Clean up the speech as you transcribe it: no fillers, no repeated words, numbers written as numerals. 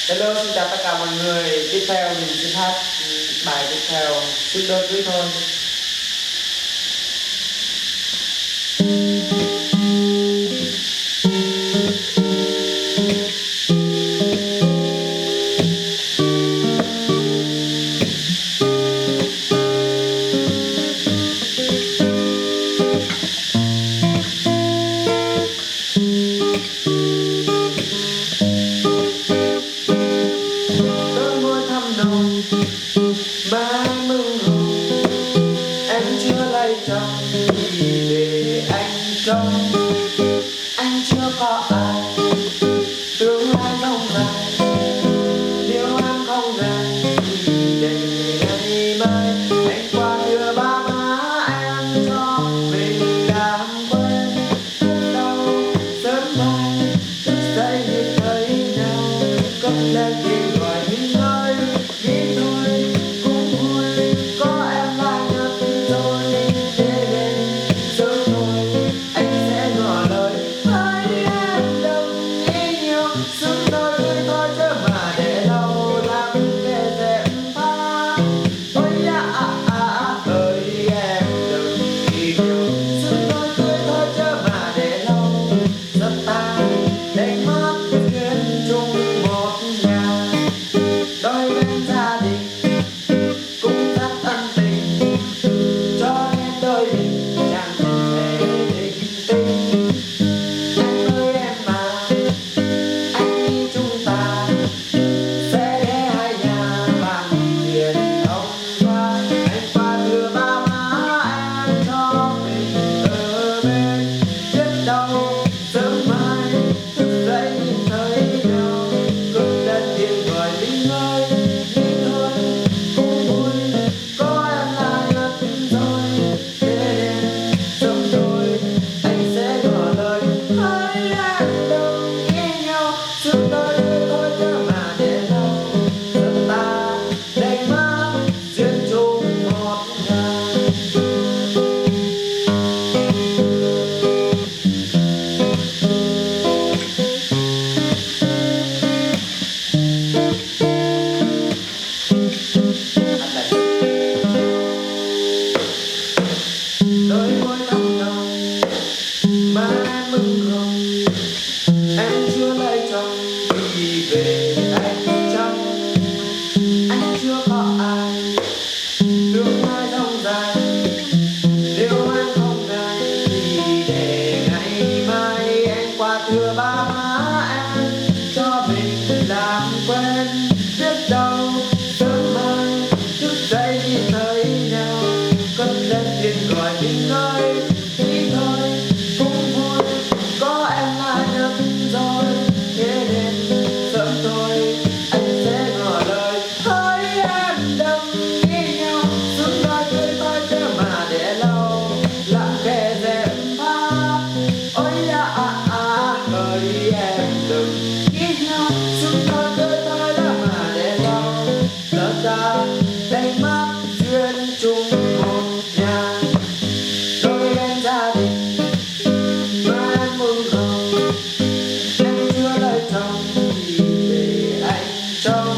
Hello, xin chào tất cả mọi người. Tiếp theo mình sẽ hát bài tiếp theo, Suốt đôi cưới thôi. Mai mừng hồng em chưa lấy chồng thì để anh trông, anh chưa có ai tương lai không dài, nếu anh không về thì để ngày mai anh qua đưa ba má em cho mình làm quen. Đâu sớm mai thức dậy nhìn thấy nhau, cất lên tiếng gọi những ơi nghĩ thôi cũng vui, có em là nhất rồi. Thế nên sớm thôi anh sẽ ngỏ lời với em, đừng nghĩ nhiều, sớm thôi cưới thôi chứ mà để lâu lắm để dẹp pha. Ôi ơi em đừng nghĩ nhiều, sớm thôi cưới thôi chứ mà để lâu giấc ta đánh mất duyên chung một nhà. Đôi bên gia đình cũng rất ân tình, cho nên đôi mình chẳng thể định tình. Anh ơi em mà, anh nghĩ chúng ta sẽ ghé hai nhà bằng tiền ông qua. Anh qua đưa ba má em cho mình ở bên, biết đâu sớm mai thức dậy nhìn thấy nhau, cất lên tiếng gọi Vinh ơi nghĩ thôi cũng vui, có em là nhất rồi. Thế nên sớm thôi anh sẽ ngỏ lời hỡi em, đừng nghĩ nhiều, sớm thôi cưới thôi chứ mà để lâu giấc ta đánh mất duyên chung một nhà. Đôi môi thắm nồng mà em mừng hồng em chưa lấy chồng thì về anh chồng, anh chưa có ai tương lai dòng dài, nếu anh không ngại thì để ngày mai anh qua thưa ba má em cho mình làm quen. Biết đâu sớm mai thức dậy nhìn thấy nhau, cất lên tiếng gọi Vinh ơi nghĩ thôi cũng vui, có em là nhất rồi. Thế nên sớm thôi anh sẽ ngỏ lời hỡi em, đừng nghĩ nhiều, sớm thôi cưới thôi chứ mà để lâu lặng kẻ dẹp pha. Ôi ơi em đừng nghĩ nhiều, sớm thôi cưới thôi đã mà để lâu lỡ ta đánh mất duyên chung một nhà. Đôi bên gia đình mà em mừng hồng em chưa lấy chồng thì để anh trông,